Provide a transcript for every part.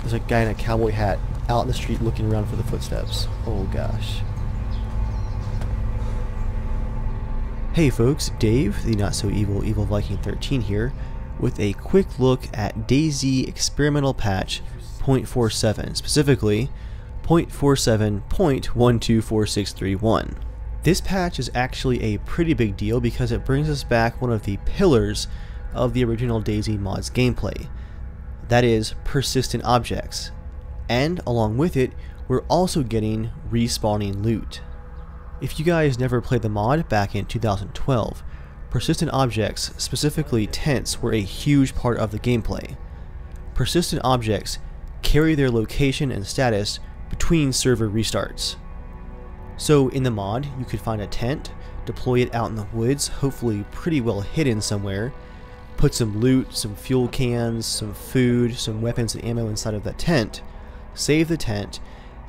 There's a guy in a cowboy hat out in the street looking around for the footsteps. Oh gosh. Hey folks, Dave, the not so evil Evil Viking 13 here, with a quick look at DayZ Experimental Patch 0.47, specifically 0.47.124631. This patch is actually a pretty big deal because it brings us back one of the pillars of the original DayZ mods gameplay. That is, persistent objects. And along with it, we're also getting respawning loot. If you guys never played the mod back in 2012, persistent objects, specifically tents, were a huge part of the gameplay. Persistent objects carry their location and status between server restarts. So in the mod, you could find a tent, deploy it out in the woods, hopefully pretty well hidden somewhere, put some loot, some fuel cans, some food, some weapons and ammo inside of that tent, save the tent,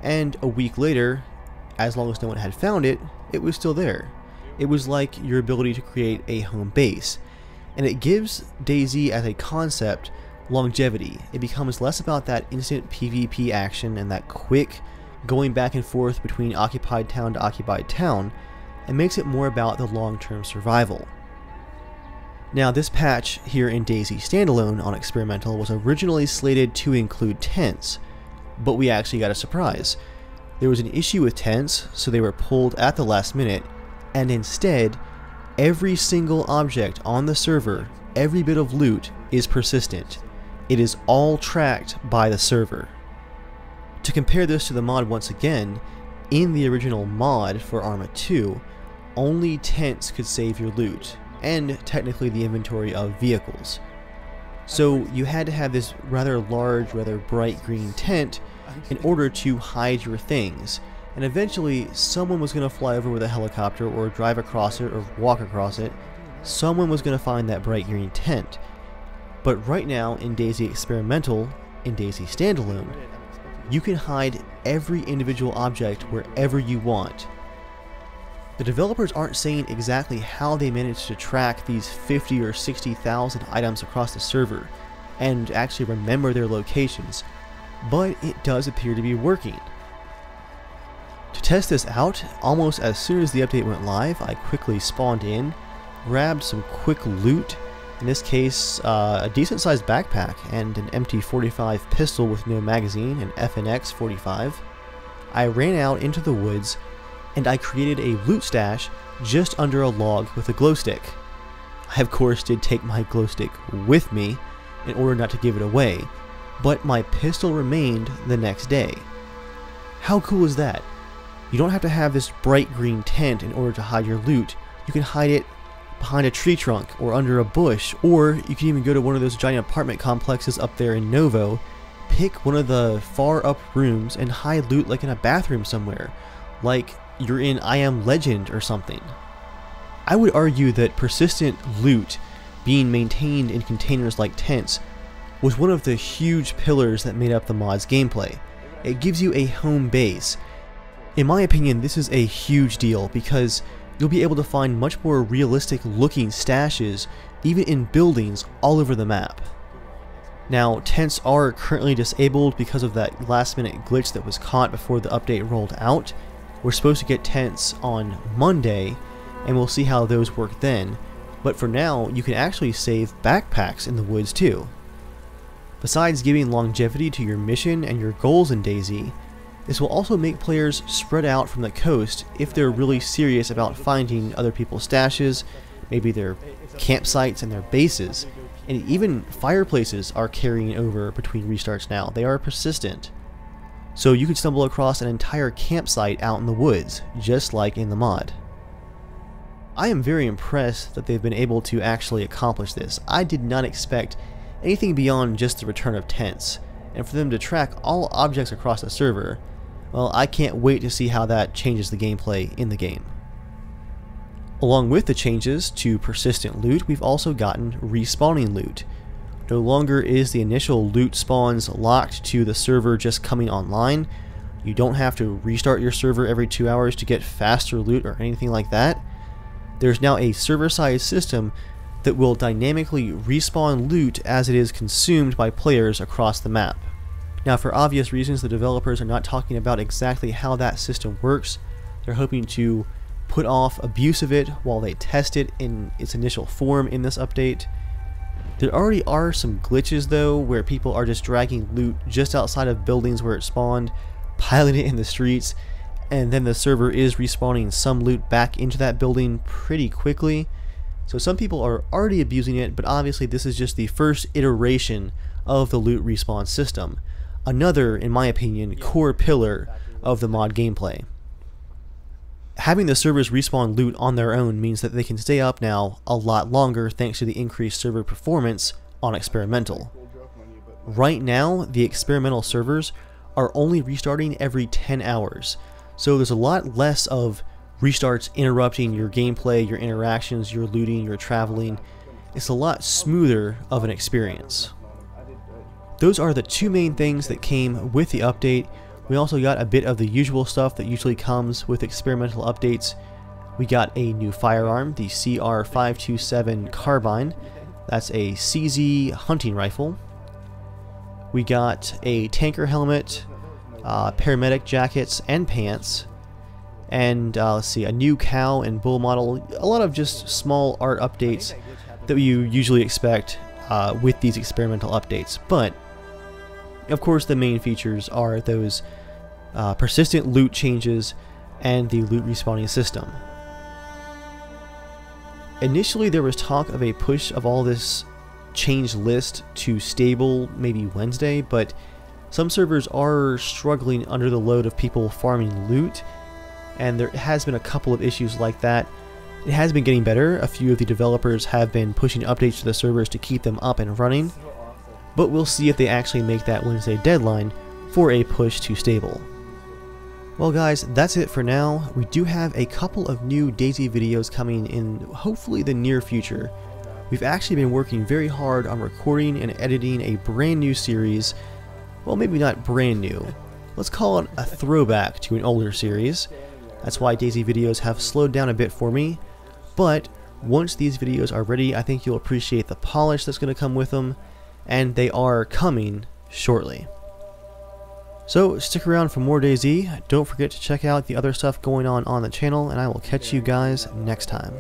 and a week later, as long as no one had found it, it was still there. It was like your ability to create a home base, and it gives DayZ as a concept longevity. It becomes less about that instant PvP action and that quick going back and forth between occupied town to occupied town, and makes it more about the long-term survival. Now this patch here in DayZ Standalone on Experimental was originally slated to include tents, but we actually got a surprise. There was an issue with tents, so they were pulled at the last minute, and instead, every single object on the server, every bit of loot, is persistent. It is all tracked by the server. To compare this to the mod once again, in the original mod for Arma 2, only tents could save your loot, and technically the inventory of vehicles. So you had to have this rather large, rather bright green tent in order to hide your things, and eventually someone was going to fly over with a helicopter or drive across it or walk across it. Someone was going to find that bright green tent. But right now in DayZ Experimental, in DayZ Standalone, you can hide every individual object wherever you want. The developers aren't saying exactly how they managed to track these 50 or 60,000 items across the server and actually remember their locations, but it does appear to be working. To test this out, almost as soon as the update went live, I quickly spawned in, grabbed some quick loot, in this case a decent sized backpack and an empty 45 pistol with no magazine, an FNX 45. I ran out into the woods and I created a loot stash just under a log with a glow stick. I of course did take my glow stick with me in order not to give it away, but my pistol remained the next day. How cool is that? You don't have to have this bright green tent in order to hide your loot. You can hide it behind a tree trunk or under a bush, or you can even go to one of those giant apartment complexes up there in Novo, pick one of the far up rooms and hide loot like in a bathroom somewhere, like you're in I Am Legend or something. I would argue that persistent loot being maintained in containers like tents was one of the huge pillars that made up the mod's gameplay. It gives you a home base. In my opinion, this is a huge deal because you'll be able to find much more realistic looking stashes even in buildings all over the map. Now, tents are currently disabled because of that last minute glitch that was caught before the update rolled out. We're supposed to get tents on Monday, and we'll see how those work then, but for now, you can actually save backpacks in the woods too. Besides giving longevity to your mission and your goals in DayZ, this will also make players spread out from the coast if they're really serious about finding other people's stashes, maybe their campsites and their bases, and even fireplaces are carrying over between restarts now. They are persistent. So you could stumble across an entire campsite out in the woods, just like in the mod. I am very impressed that they've been able to actually accomplish this. I did not expect anything beyond just the return of tents, and for them to track all objects across the server, well, I can't wait to see how that changes the gameplay in the game. Along with the changes to persistent loot, we've also gotten respawning loot. No longer is the initial loot spawns locked to the server just coming online. You don't have to restart your server every 2 hours to get faster loot or anything like that. There's now a server-side system that will dynamically respawn loot as it is consumed by players across the map. Now, for obvious reasons, the developers are not talking about exactly how that system works. They're hoping to put off abuse of it while they test it in its initial form in this update. There already are some glitches though, where people are just dragging loot just outside of buildings where it spawned, piling it in the streets, and then the server is respawning some loot back into that building pretty quickly. So some people are already abusing it, but obviously this is just the first iteration of the loot respawn system. Another, in my opinion, core pillar of the mod gameplay. Having the servers respawn loot on their own means that they can stay up now a lot longer thanks to the increased server performance on Experimental. Right now, the Experimental servers are only restarting every 10 hours, so there's a lot less of restarts interrupting your gameplay, your interactions, your looting, your traveling. It's a lot smoother of an experience. Those are the two main things that came with the update. We also got a bit of the usual stuff that usually comes with experimental updates. We got a new firearm, the CR527 carbine. That's a CZ hunting rifle. We got a tanker helmet, paramedic jackets and pants, and let's see, a new cow and bull model. A lot of just small art updates that you usually expect with these experimental updates. But of course, the main features are those persistent loot changes and the loot respawning system. Initially, there was talk of a push of all this changed list to stable maybe Wednesday, but some servers are struggling under the load of people farming loot, and there has been a couple of issues like that. It has been getting better. A few of the developers have been pushing updates to the servers to keep them up and running, but we'll see if they actually make that Wednesday deadline for a push to stable. Well guys, that's it for now. We do have a couple of new DayZ videos coming in hopefully the near future. We've actually been working very hard on recording and editing a brand new series. Well, maybe not brand new. Let's call it a throwback to an older series. That's why DayZ videos have slowed down a bit for me. But once these videos are ready, I think you'll appreciate the polish that's going to come with them. And they are coming shortly. So stick around for more DayZ. Don't forget to check out the other stuff going on the channel, and I will catch you guys next time.